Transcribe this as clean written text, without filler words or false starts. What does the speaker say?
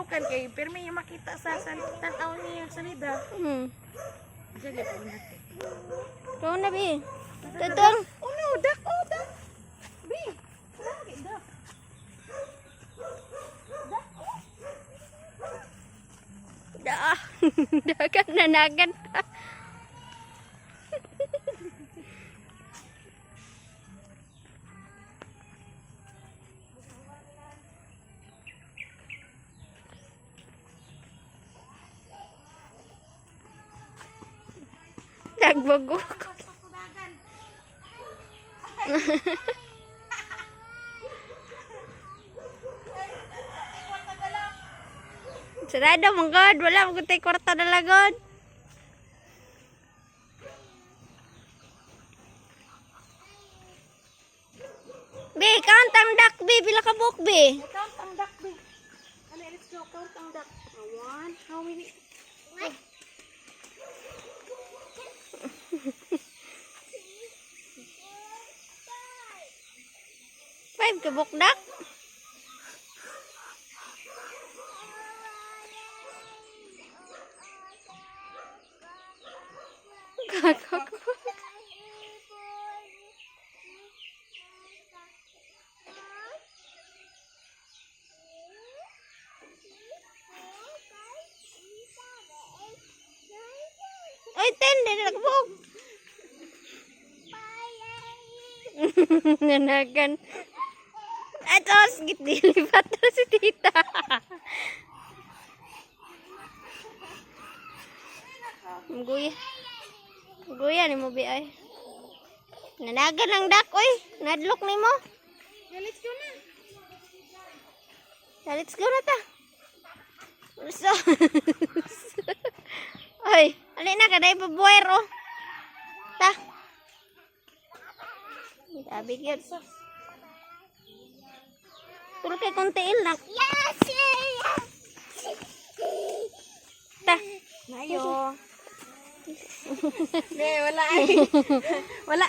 kan kay pero may makita sa tanaw niya sa salida. Sige po natin. Ito na, Bi. Tutong. Oh no, dak, oh dak. Bi. Lagi dak. Dak. Dah. Dagan na nagan ta. Nagbugok. Sarado mong god. Wala mong tay kwarta na lagod. Bi, count ang duck, Bi. Pila ka book, Bi. Count ang dak, Bi. Ano, let's go. Count ang dak. One. How many? Five ka book, duck. Gagak. Oy, 10 din nakabog. Nanagan. Ato, sigit dilipat na si tita. Guya. Guya ni mo, Bi, ay. Nanagan ang dak, oy. Nadlok ni mo. Let's go na. Let's go na ta. So, oy, alin na ka, dahil pabuwer, oh. Ta. Sabi gyud. Puro kay kontiin lang. Yes! Ta. Nayo. Wala ay. Wala